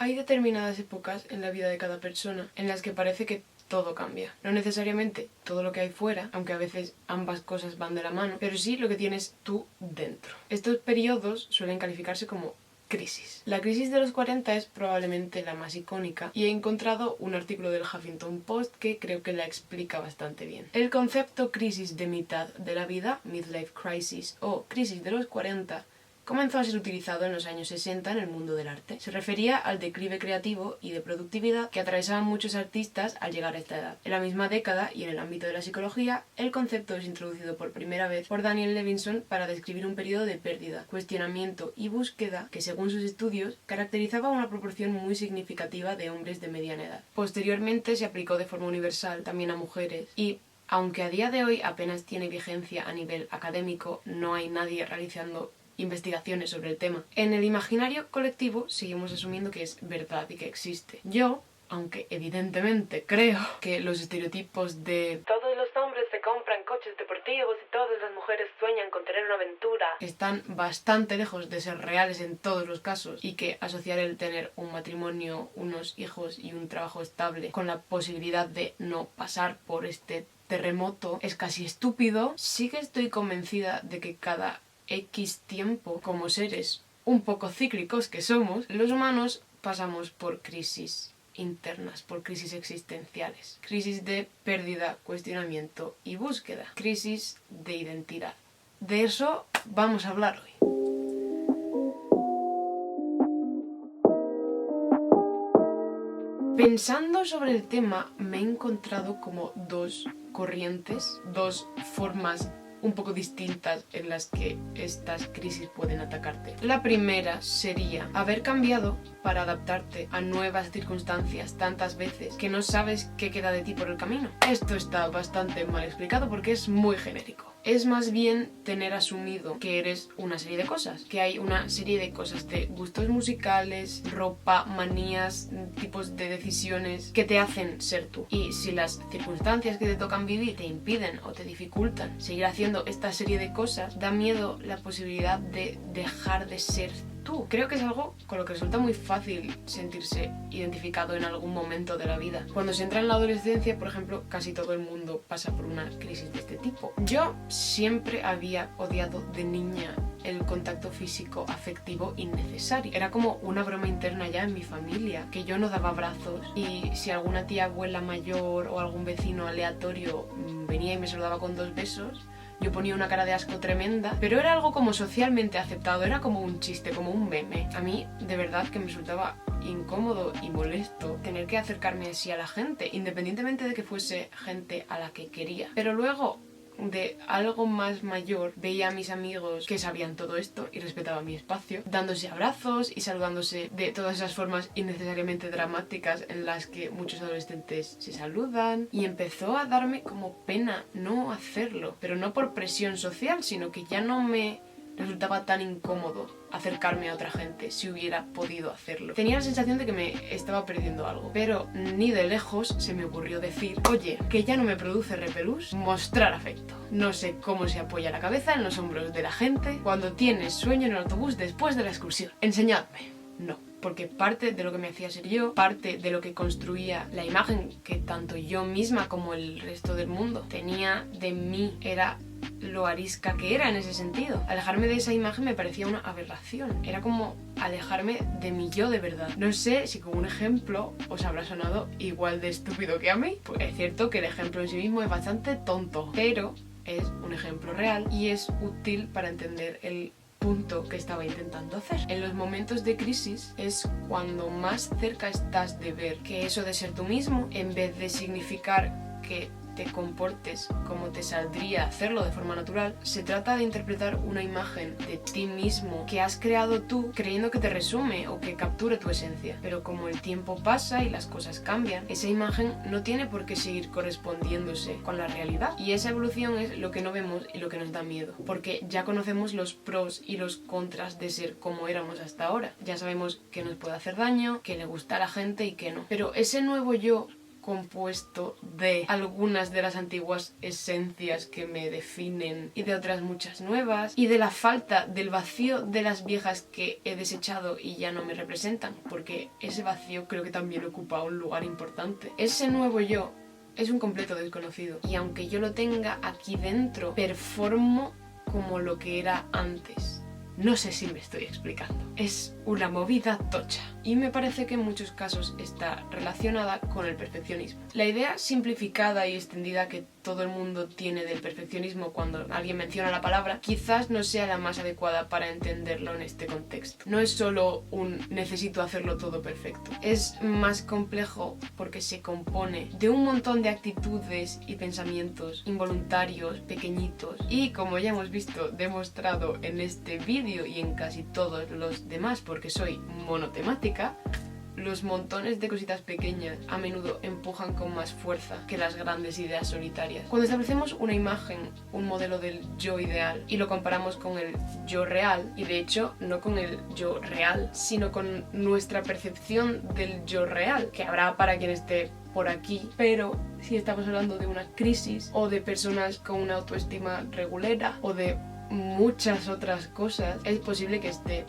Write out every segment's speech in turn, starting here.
Hay determinadas épocas en la vida de cada persona en las que parece que todo cambia. No necesariamente todo lo que hay fuera, aunque a veces ambas cosas van de la mano, pero sí lo que tienes tú dentro. Estos periodos suelen calificarse como crisis. La crisis de los 40 es probablemente la más icónica y he encontrado un artículo del Huffington Post que creo que la explica bastante bien. El concepto crisis de mitad de la vida, midlife crisis o crisis de los 40, comenzó a ser utilizado en los años 60 en el mundo del arte. Se refería al declive creativo y de productividad que atravesaban muchos artistas al llegar a esta edad. En la misma década y en el ámbito de la psicología, el concepto es introducido por primera vez por Daniel Levinson para describir un periodo de pérdida, cuestionamiento y búsqueda que, según sus estudios, caracterizaba una proporción muy significativa de hombres de mediana edad. Posteriormente se aplicó de forma universal también a mujeres y, aunque a día de hoy apenas tiene vigencia a nivel académico, no hay nadie realizando investigaciones sobre el tema. En el imaginario colectivo seguimos asumiendo que es verdad y que existe. Yo, aunque evidentemente creo que los estereotipos de todos los hombres se compran coches deportivos y todas las mujeres sueñan con tener una aventura están bastante lejos de ser reales en todos los casos, y que asociar el tener un matrimonio, unos hijos y un trabajo estable con la posibilidad de no pasar por este terremoto es casi estúpido, sí que estoy convencida de que cada X tiempo, como seres un poco cíclicos que somos, los humanos pasamos por crisis internas, por crisis existenciales, crisis de pérdida, cuestionamiento y búsqueda, crisis de identidad. De eso vamos a hablar hoy. Pensando sobre el tema, me he encontrado como dos corrientes, dos formas un poco distintas en las que estas crisis pueden atacarte. La primera sería haber cambiado para adaptarte a nuevas circunstancias tantas veces que no sabes qué queda de ti por el camino. Esto está bastante mal explicado porque es muy genérico. Es más bien tener asumido que eres una serie de cosas, que hay una serie de cosas, de gustos musicales, ropa, manías, tipos de decisiones que te hacen ser tú. Y si las circunstancias que te tocan vivir te impiden o te dificultan seguir haciendo esta serie de cosas, da miedo la posibilidad de dejar de ser tú. Creo que es algo con lo que resulta muy fácil sentirse identificado en algún momento de la vida. Cuando se entra en la adolescencia, por ejemplo, casi todo el mundo pasa por una crisis de este tipo. Yo siempre había odiado de niña el contacto físico afectivo innecesario. Era como una broma interna ya en mi familia, que yo no daba abrazos, y si alguna tía abuela mayor o algún vecino aleatorio venía y me saludaba con 2 besos, yo ponía una cara de asco tremenda, pero era algo como socialmente aceptado, era como un chiste, como un meme. A mí, de verdad, que me resultaba incómodo y molesto tener que acercarme así a la gente, independientemente de que fuese gente a la que quería. Pero luego, de algo más mayor, veía a mis amigos que sabían todo esto y respetaban mi espacio, dándose abrazos y saludándose de todas esas formas innecesariamente dramáticas en las que muchos adolescentes se saludan, y empezó a darme como pena no hacerlo, pero no por presión social, sino que ya no me resultaba tan incómodo acercarme a otra gente si hubiera podido hacerlo. Tenía la sensación de que me estaba perdiendo algo, pero ni de lejos se me ocurrió decir: oye, que ya no me produce repelús mostrar afecto. No sé cómo se apoya la cabeza en los hombros de la gente cuando tienes sueño en el autobús después de la excursión. Enseñadme. No. Porque parte de lo que me hacía ser yo, parte de lo que construía la imagen que tanto yo misma como el resto del mundo tenía de mí, era lo arisca que era en ese sentido. Alejarme de esa imagen me parecía una aberración. Era como alejarme de mi yo de verdad. No sé si como un ejemplo os habrá sonado igual de estúpido que a mí. Pues es cierto que el ejemplo en sí mismo es bastante tonto, pero es un ejemplo real y es útil para entender el punto que estaba intentando hacer. En los momentos de crisis es cuando más cerca estás de ver que eso de ser tú mismo, en vez de significar que te comportes como te saldría hacerlo de forma natural, se trata de interpretar una imagen de ti mismo que has creado tú, creyendo que te resume o que capture tu esencia. Pero como el tiempo pasa y las cosas cambian, esa imagen no tiene por qué seguir correspondiéndose con la realidad. Y esa evolución es lo que no vemos y lo que nos da miedo, porque ya conocemos los pros y los contras de ser como éramos hasta ahora. Ya sabemos qué nos puede hacer daño, qué le gusta a la gente y qué no. Pero ese nuevo yo, compuesto de algunas de las antiguas esencias que me definen y de otras muchas nuevas, y de la falta del vacío de las viejas que he desechado y ya no me representan, porque ese vacío creo que también ocupa un lugar importante. Ese nuevo yo es un completo desconocido, y aunque yo lo tenga aquí dentro, performo como lo que era antes. No sé si me estoy explicando. Es una movida tocha. Y me parece que en muchos casos está relacionada con el perfeccionismo. La idea simplificada y extendida que todo el mundo tiene del perfeccionismo cuando alguien menciona la palabra, quizás no sea la más adecuada para entenderlo en este contexto. No es solo un necesito hacerlo todo perfecto. Es más complejo porque se compone de un montón de actitudes y pensamientos involuntarios, pequeñitos, y como ya hemos visto demostrado en este vídeo y en casi todos los demás, porque soy monotemática, los montones de cositas pequeñas a menudo empujan con más fuerza que las grandes ideas solitarias. Cuando establecemos una imagen, un modelo del yo ideal, y lo comparamos con el yo real, y de hecho no con el yo real, sino con nuestra percepción del yo real, que habrá para quien esté por aquí, pero si estamos hablando de una crisis o de personas con una autoestima regulera o de muchas otras cosas, es posible que esté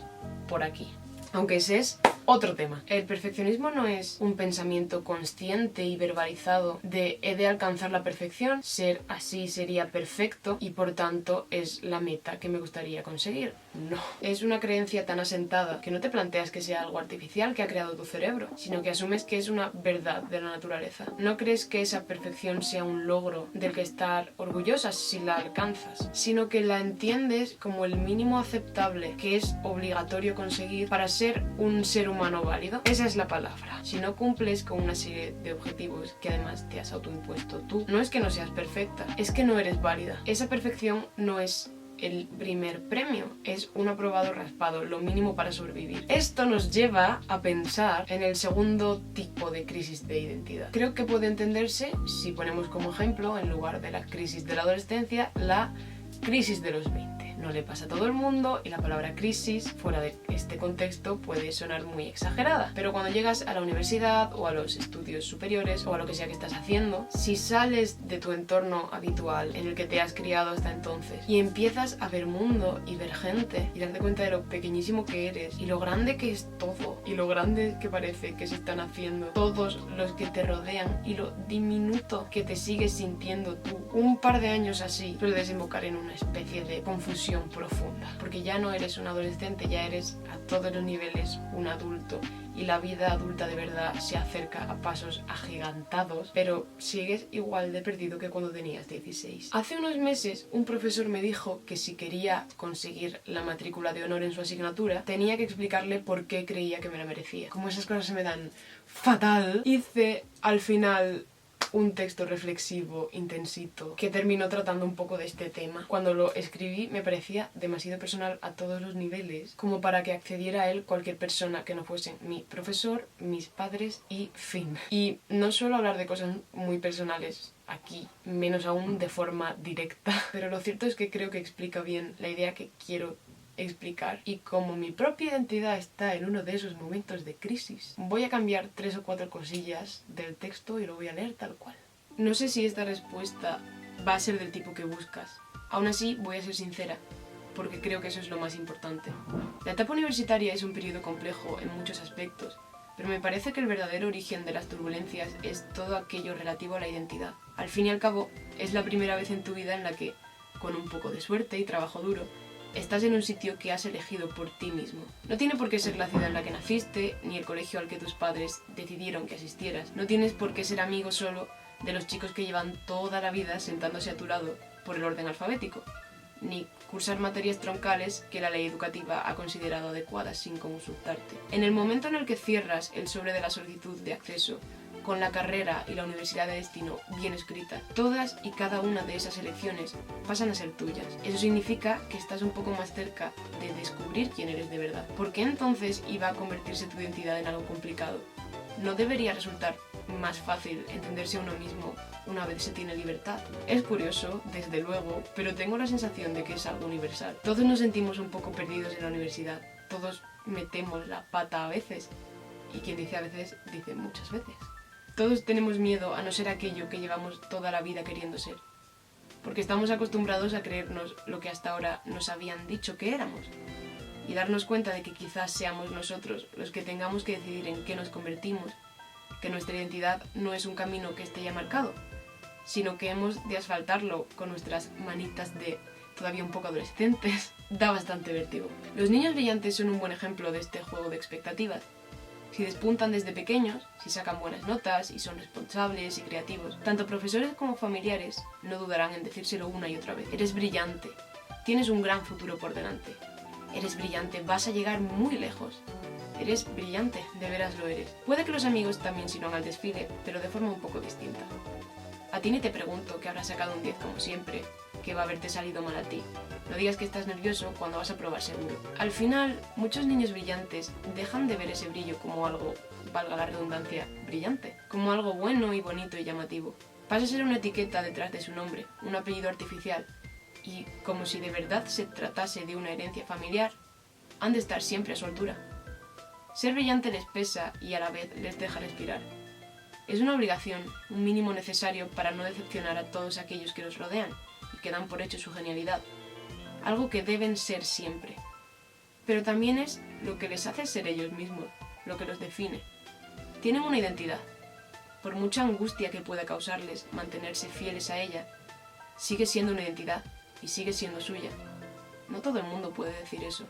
por aquí. Aunque ese es otro tema. El perfeccionismo no es un pensamiento consciente y verbalizado de he de alcanzar la perfección, ser así sería perfecto y por tanto es la meta que me gustaría conseguir. No. Es una creencia tan asentada que no te planteas que sea algo artificial que ha creado tu cerebro, sino que asumes que es una verdad de la naturaleza. No crees que esa perfección sea un logro del que estar orgullosa si la alcanzas, sino que la entiendes como el mínimo aceptable que es obligatorio conseguir para ser un ser humano válido. Esa es la palabra. Si no cumples con una serie de objetivos que además te has autoimpuesto tú, no es que no seas perfecta, es que no eres válida. Esa perfección no es el primer premio, es un aprobado raspado, lo mínimo para sobrevivir. Esto nos lleva a pensar en el segundo tipo de crisis de identidad. Creo que puede entenderse si ponemos como ejemplo, en lugar de la crisis de la adolescencia, la crisis de los 20. No le pasa a todo el mundo y la palabra crisis fuera de este contexto puede sonar muy exagerada, pero cuando llegas a la universidad o a los estudios superiores o a lo que sea que estás haciendo, si sales de tu entorno habitual en el que te has criado hasta entonces y empiezas a ver mundo y ver gente y darte cuenta de lo pequeñísimo que eres y lo grande que es todo y lo grande que parece que se están haciendo todos los que te rodean y lo diminuto que te sigues sintiendo tú, un par de años así suele desembocar en una especie de confusión profunda, porque ya no eres un adolescente, ya eres a todos los niveles un adulto y la vida adulta de verdad se acerca a pasos agigantados, pero sigues igual de perdido que cuando tenías 16. Hace unos meses un profesor me dijo que si quería conseguir la matrícula de honor en su asignatura tenía que explicarle por qué creía que me la merecía. Como esas cosas se me dan fatal, hice al final un texto reflexivo, intensito, que terminó tratando un poco de este tema. Cuando lo escribí me parecía demasiado personal a todos los niveles, como para que accediera a él cualquier persona que no fuese mi profesor, mis padres y fin. Y no suelo hablar de cosas muy personales aquí, menos aún de forma directa, pero lo cierto es que creo que explica bien la idea que quiero explicar, y como mi propia identidad está en uno de esos momentos de crisis, voy a cambiar 3 o 4 cosillas del texto y lo voy a leer tal cual. No sé si esta respuesta va a ser del tipo que buscas. Aún así, voy a ser sincera, porque creo que eso es lo más importante. La etapa universitaria es un periodo complejo en muchos aspectos, pero me parece que el verdadero origen de las turbulencias es todo aquello relativo a la identidad. Al fin y al cabo, es la primera vez en tu vida en la que, con un poco de suerte y trabajo duro, estás en un sitio que has elegido por ti mismo. No tiene por qué ser la ciudad en la que naciste, ni el colegio al que tus padres decidieron que asistieras. No tienes por qué ser amigo solo de los chicos que llevan toda la vida sentándose a tu lado por el orden alfabético, ni cursar materias troncales que la ley educativa ha considerado adecuadas sin consultarte. En el momento en el que cierras el sobre de la solicitud de acceso con la carrera y la universidad de destino bien escrita, todas y cada una de esas elecciones pasan a ser tuyas. Eso significa que estás un poco más cerca de descubrir quién eres de verdad. ¿Por qué entonces iba a convertirse tu identidad en algo complicado? ¿No debería resultar más fácil entenderse a uno mismo una vez se tiene libertad? Es curioso, desde luego, pero tengo la sensación de que es algo universal. Todos nos sentimos un poco perdidos en la universidad, todos metemos la pata a veces, y quien dice a veces, dice muchas veces. Todos tenemos miedo a no ser aquello que llevamos toda la vida queriendo ser, porque estamos acostumbrados a creernos lo que hasta ahora nos habían dicho que éramos, y darnos cuenta de que quizás seamos nosotros los que tengamos que decidir en qué nos convertimos, que nuestra identidad no es un camino que esté ya marcado, sino que hemos de asfaltarlo con nuestras manitas de todavía un poco adolescentes, da bastante vértigo. Los niños brillantes son un buen ejemplo de este juego de expectativas. Si despuntan desde pequeños, si sacan buenas notas y son responsables y creativos, tanto profesores como familiares no dudarán en decírselo una y otra vez. Eres brillante, tienes un gran futuro por delante. Eres brillante, vas a llegar muy lejos. Eres brillante, de veras lo eres. Puede que los amigos también sirvan al desfile, pero de forma un poco distinta. A ti ni te pregunto que habrás sacado un 10 como siempre, que va a haberte salido mal a ti. No digas que estás nervioso cuando vas a probar seguro. Al final, muchos niños brillantes dejan de ver ese brillo como algo, valga la redundancia, brillante, como algo bueno y bonito y llamativo. Pasa a ser una etiqueta detrás de su nombre, un apellido artificial, y como si de verdad se tratase de una herencia familiar, han de estar siempre a su altura. Ser brillante les pesa y a la vez les deja respirar. Es una obligación, un mínimo necesario para no decepcionar a todos aquellos que los rodean y que dan por hecho su genialidad. Algo que deben ser siempre. Pero también es lo que les hace ser ellos mismos, lo que los define. Tienen una identidad. Por mucha angustia que pueda causarles mantenerse fieles a ella, sigue siendo una identidad y sigue siendo suya. No todo el mundo puede decir eso.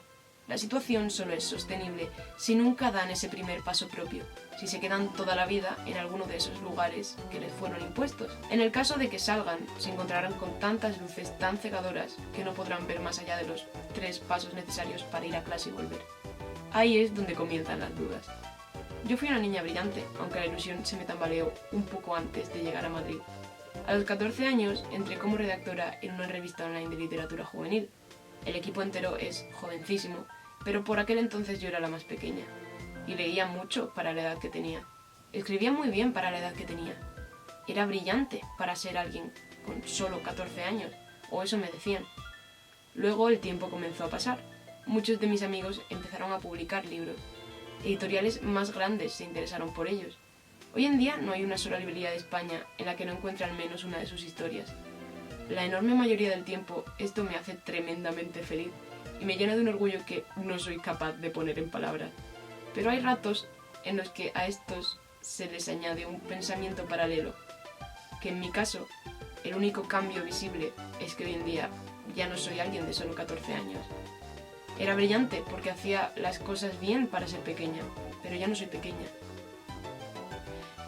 La situación solo es sostenible si nunca dan ese primer paso propio, si se quedan toda la vida en alguno de esos lugares que les fueron impuestos. En el caso de que salgan, se encontrarán con tantas luces tan cegadoras que no podrán ver más allá de los 3 pasos necesarios para ir a clase y volver. Ahí es donde comienzan las dudas. Yo fui una niña brillante, aunque la ilusión se me tambaleó un poco antes de llegar a Madrid. A los 14 años entré como redactora en una revista online de literatura juvenil. El equipo entero es jovencísimo, pero por aquel entonces yo era la más pequeña. Y leía mucho para la edad que tenía. Escribía muy bien para la edad que tenía. Era brillante para ser alguien con solo 14 años, o eso me decían. Luego el tiempo comenzó a pasar. Muchos de mis amigos empezaron a publicar libros. Editoriales más grandes se interesaron por ellos. Hoy en día no hay una sola librería de España en la que no encuentre al menos una de sus historias. La enorme mayoría del tiempo esto me hace tremendamente feliz y me llena de un orgullo que no soy capaz de poner en palabras. Pero hay ratos en los que a estos se les añade un pensamiento paralelo, que en mi caso el único cambio visible es que hoy en día ya no soy alguien de solo 14 años. Era brillante porque hacía las cosas bien para ser pequeña, pero ya no soy pequeña.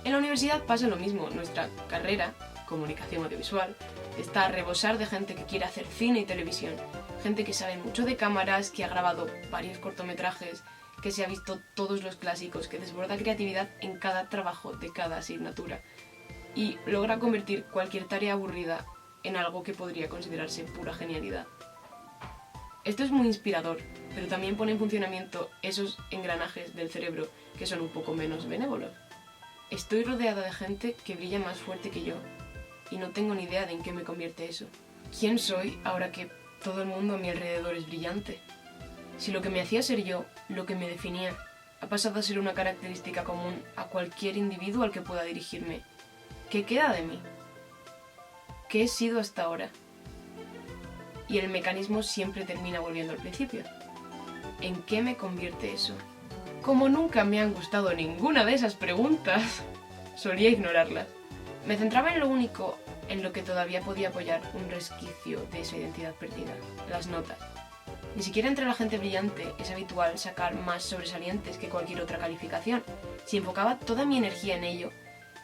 En la universidad pasa lo mismo. Nuestra carrera, comunicación audiovisual, está a rebosar de gente que quiere hacer cine y televisión, gente que sabe mucho de cámaras, que ha grabado varios cortometrajes, que se ha visto todos los clásicos, que desborda creatividad en cada trabajo de cada asignatura y logra convertir cualquier tarea aburrida en algo que podría considerarse pura genialidad. Esto es muy inspirador, pero también pone en funcionamiento esos engranajes del cerebro que son un poco menos benévolos. Estoy rodeada de gente que brilla más fuerte que yo y no tengo ni idea de en qué me convierte eso. ¿Quién soy ahora que todo el mundo a mi alrededor es brillante? Si lo que me hacía ser yo, lo que me definía, ha pasado a ser una característica común a cualquier individuo al que pueda dirigirme, ¿qué queda de mí? ¿Qué he sido hasta ahora? Y el mecanismo siempre termina volviendo al principio. ¿En qué me convierte eso? Como nunca me han gustado ninguna de esas preguntas, solía ignorarlas. Me centraba en lo único en lo que todavía podía apoyar un resquicio de esa identidad perdida, las notas. Ni siquiera entre la gente brillante es habitual sacar más sobresalientes que cualquier otra calificación. Si enfocaba toda mi energía en ello,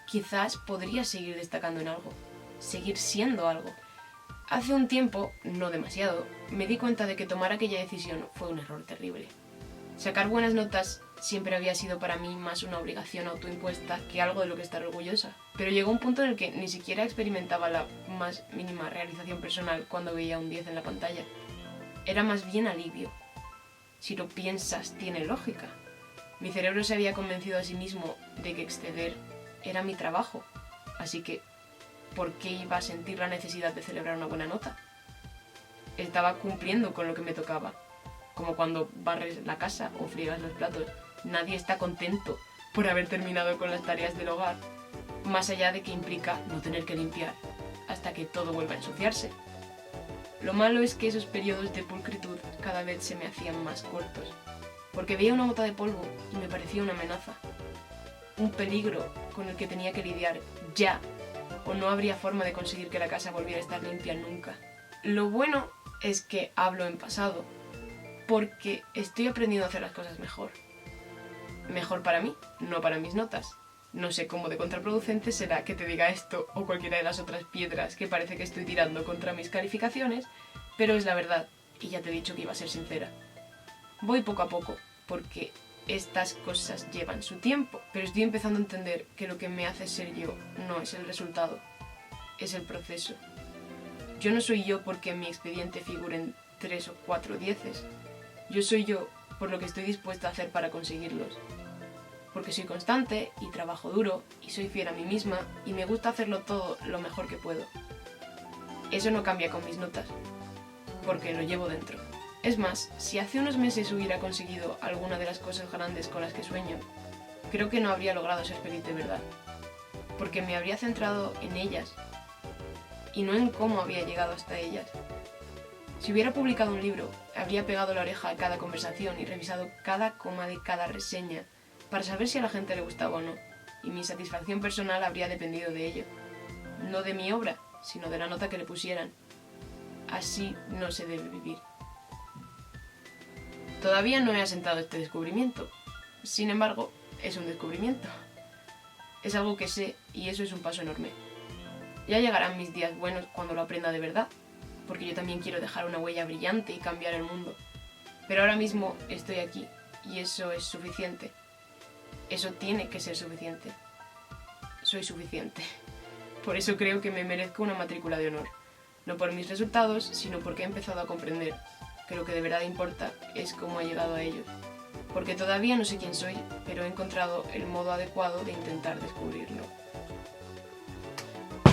quizás podría seguir destacando en algo, seguir siendo algo. Hace un tiempo, no demasiado, me di cuenta de que tomar aquella decisión fue un error terrible. Sacar buenas notas siempre había sido para mí más una obligación autoimpuesta que algo de lo que estar orgullosa. Pero llegó un punto en el que ni siquiera experimentaba la más mínima realización personal cuando veía un 10 en la pantalla. Era más bien alivio. Si lo piensas, tiene lógica. Mi cerebro se había convencido a sí mismo de que exceder era mi trabajo, así que ¿por qué iba a sentir la necesidad de celebrar una buena nota? Estaba cumpliendo con lo que me tocaba, como cuando barres la casa o friegas los platos. Nadie está contento por haber terminado con las tareas del hogar, más allá de que implica no tener que limpiar hasta que todo vuelva a ensuciarse. Lo malo es que esos periodos de pulcritud cada vez se me hacían más cortos, porque veía una mota de polvo y me parecía una amenaza, un peligro con el que tenía que lidiar ya, o no habría forma de conseguir que la casa volviera a estar limpia nunca. Lo bueno es que hablo en pasado, porque estoy aprendiendo a hacer las cosas mejor. Mejor para mí, no para mis notas. No sé cómo de contraproducente será que te diga esto o cualquiera de las otras piedras que parece que estoy tirando contra mis calificaciones, pero es la verdad, y ya te he dicho que iba a ser sincera. Voy poco a poco, porque estas cosas llevan su tiempo, pero estoy empezando a entender que lo que me hace ser yo no es el resultado, es el proceso. Yo no soy yo porque en mi expediente figuren 3 o 4 dieces. Yo soy yo por lo que estoy dispuesta a hacer para conseguirlos. Porque soy constante y trabajo duro y soy fiel a mí misma y me gusta hacerlo todo lo mejor que puedo. Eso no cambia con mis notas, porque lo llevo dentro. Es más, si hace unos meses hubiera conseguido alguna de las cosas grandes con las que sueño, creo que no habría logrado ser feliz de verdad, porque me habría centrado en ellas y no en cómo había llegado hasta ellas. Si hubiera publicado un libro, habría pegado la oreja a cada conversación y revisado cada coma de cada reseña para saber si a la gente le gustaba o no, y mi satisfacción personal habría dependido de ello. No de mi obra, sino de la nota que le pusieran. Así no se debe vivir. Todavía no he asentado este descubrimiento. Sin embargo, es un descubrimiento. Es algo que sé y eso es un paso enorme. Ya llegarán mis días buenos cuando lo aprenda de verdad, porque yo también quiero dejar una huella brillante y cambiar el mundo. Pero ahora mismo estoy aquí y eso es suficiente. Eso tiene que ser suficiente. Soy suficiente. Por eso creo que me merezco una matrícula de honor. No por mis resultados, sino porque he empezado a comprender que lo que de verdad importa es cómo he llegado a ellos. Porque todavía no sé quién soy, pero he encontrado el modo adecuado de intentar descubrirlo.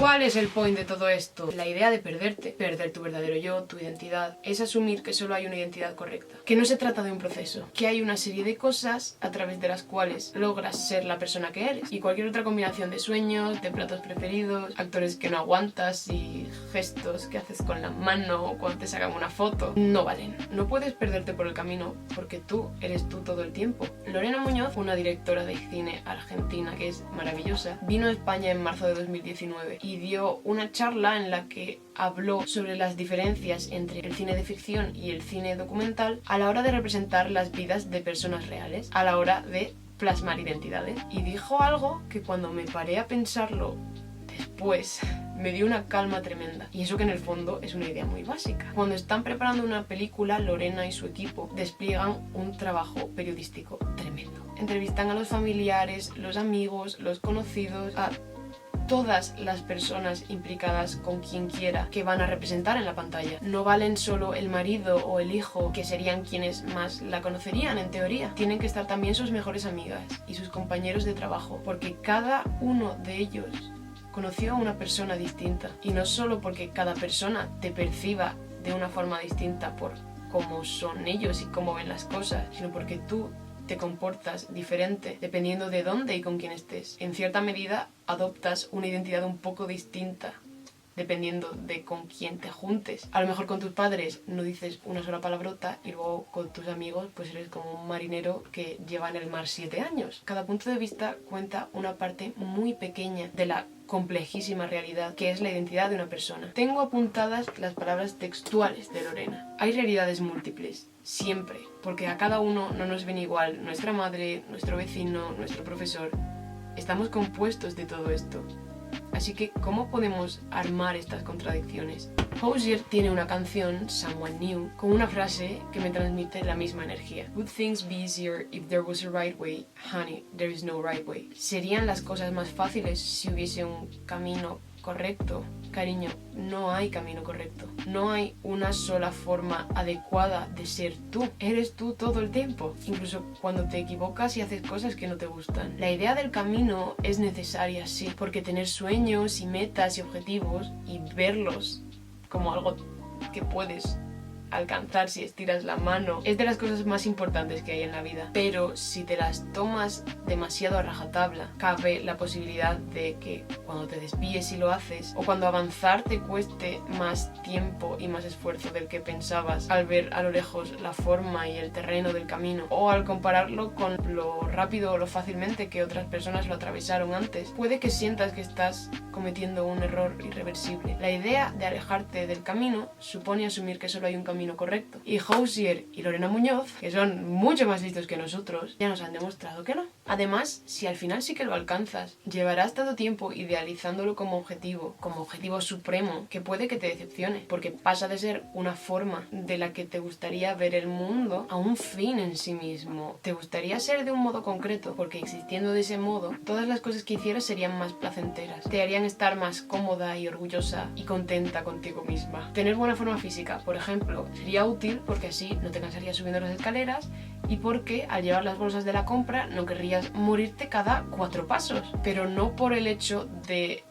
¿Cuál es el point de todo esto? La idea de perderte, perder tu verdadero yo, tu identidad, es asumir que solo hay una identidad correcta, que no se trata de un proceso, que hay una serie de cosas a través de las cuales logras ser la persona que eres, y cualquier otra combinación de sueños, de platos preferidos, actores que no aguantas y gestos que haces con la mano o cuando te sacan una foto, no valen. No puedes perderte por el camino porque tú eres tú todo el tiempo. Lorena Muñoz, una directora de cine argentina que es maravillosa, vino a España en marzo de 2019 y dio una charla en la que habló sobre las diferencias entre el cine de ficción y el cine documental a la hora de representar las vidas de personas reales, a la hora de plasmar identidades. Y dijo algo que cuando me paré a pensarlo después me dio una calma tremenda. Y eso que en el fondo es una idea muy básica. Cuando están preparando una película, Lorena y su equipo despliegan un trabajo periodístico tremendo. Entrevistan a los familiares, los amigos, los conocidos, a todas las personas implicadas con quien quiera que van a representar en la pantalla. No valen solo el marido o el hijo, que serían quienes más la conocerían en teoría. Tienen que estar también sus mejores amigas y sus compañeros de trabajo, porque cada uno de ellos conoció a una persona distinta. Y no solo porque cada persona te perciba de una forma distinta por cómo son ellos y cómo ven las cosas, sino porque tú te comportas diferente dependiendo de dónde y con quién estés. En cierta medida adoptas una identidad un poco distinta dependiendo de con quién te juntes. A lo mejor con tus padres no dices una sola palabrota y luego con tus amigos pues eres como un marinero que lleva en el mar 7 años. Cada punto de vista cuenta una parte muy pequeña de la complejísima realidad que es la identidad de una persona. Tengo apuntadas las palabras textuales de Lorena. Hay realidades múltiples, siempre, porque a cada uno no nos ven igual nuestra madre, nuestro vecino, nuestro profesor. Estamos compuestos de todo esto. Así que, ¿cómo podemos armar estas contradicciones? Hozier tiene una canción, Someone New, con una frase que me transmite la misma energía. Would things be easier if there was a right way? Honey, there is no right way. ¿Serían las cosas más fáciles si hubiese un camino correcto? Cariño, no hay camino correcto. No hay una sola forma adecuada de ser tú. Eres tú todo el tiempo, incluso cuando te equivocas y haces cosas que no te gustan. La idea del camino es necesaria, sí, porque tener sueños y metas y objetivos y verlos como algo que puedes alcanzar si estiras la mano. Es de las cosas más importantes que hay en la vida. Pero si te las tomas demasiado a rajatabla, cabe la posibilidad de que cuando te desvíes y lo haces, o cuando avanzar te cueste más tiempo y más esfuerzo del que pensabas al ver a lo lejos la forma y el terreno del camino, o al compararlo con lo rápido o lo fácilmente que otras personas lo atravesaron antes, puede que sientas que estás cometiendo un error irreversible. La idea de alejarte del camino supone asumir que solo hay un camino correcto. Y Housier y Lorena Muñoz, que son mucho más listos que nosotros, ya nos han demostrado que no. Además, si al final sí que lo alcanzas, llevarás tanto tiempo idealizándolo como objetivo supremo, que puede que te decepcione, porque pasa de ser una forma de la que te gustaría ver el mundo a un fin en sí mismo. Te gustaría ser de un modo concreto, porque existiendo de ese modo, todas las cosas que hicieras serían más placenteras, te harían estar más cómoda y orgullosa y contenta contigo misma. Tener buena forma física, por ejemplo, sería útil porque así no te cansarías subiendo las escaleras y porque al llevar las bolsas de la compra no querrías morirte cada 4 pasos, pero no por el hecho de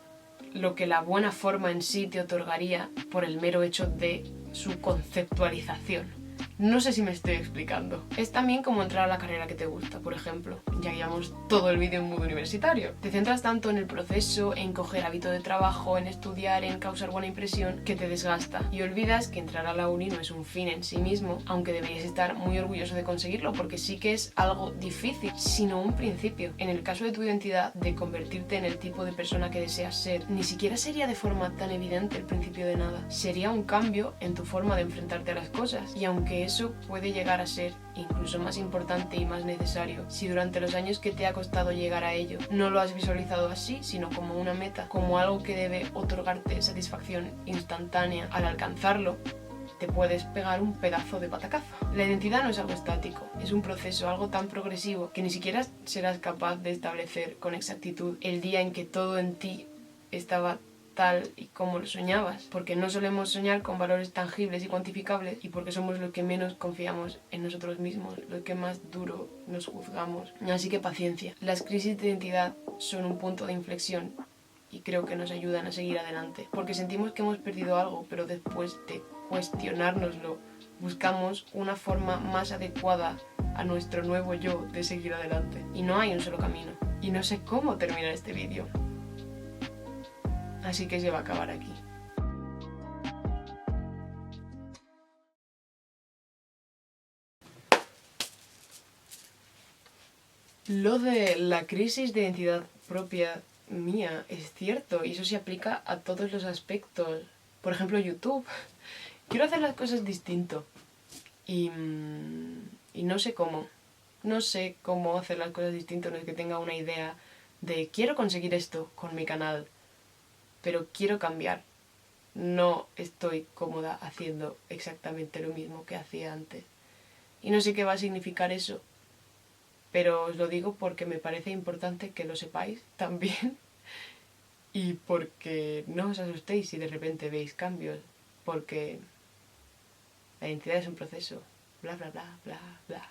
lo que la buena forma en sí te otorgaría por el mero hecho de su conceptualización. No sé si me estoy explicando. Es también como entrar a la carrera que te gusta, por ejemplo. Ya llevamos todo el vídeo en modo universitario. Te centras tanto en el proceso, en coger hábito de trabajo, en estudiar, en causar buena impresión, que te desgasta. Y olvidas que entrar a la uni no es un fin en sí mismo, aunque deberías estar muy orgulloso de conseguirlo, porque sí que es algo difícil, sino un principio. En el caso de tu identidad, de convertirte en el tipo de persona que deseas ser, ni siquiera sería de forma tan evidente el principio de nada. Sería un cambio en tu forma de enfrentarte a las cosas. Y aunque eso puede llegar a ser incluso más importante y más necesario, si durante los años que te ha costado llegar a ello no lo has visualizado así, sino como una meta, como algo que debe otorgarte satisfacción instantánea al alcanzarlo, te puedes pegar un pedazo de batacazo. La identidad no es algo estático, es un proceso, algo tan progresivo que ni siquiera serás capaz de establecer con exactitud el día en que todo en ti estaba tal y como lo soñabas, porque no solemos soñar con valores tangibles y cuantificables y porque somos los que menos confiamos en nosotros mismos, los que más duro nos juzgamos. Así que paciencia. Las crisis de identidad son un punto de inflexión y creo que nos ayudan a seguir adelante, porque sentimos que hemos perdido algo, pero después de cuestionárnoslo, buscamos una forma más adecuada a nuestro nuevo yo de seguir adelante. Y no hay un solo camino. Y no sé cómo terminar este vídeo. Así que se va a acabar aquí. Lo de la crisis de identidad propia mía es cierto, y eso se aplica a todos los aspectos. Por ejemplo, YouTube. Quiero hacer las cosas distinto. Y no sé cómo. No sé cómo hacer las cosas distinto, no es que tenga una idea de quiero conseguir esto con mi canal, pero quiero cambiar. No estoy cómoda haciendo exactamente lo mismo que hacía antes. Y no sé qué va a significar eso, pero os lo digo porque me parece importante que lo sepáis también y porque no os asustéis si de repente veis cambios, porque la identidad es un proceso, bla bla bla bla bla.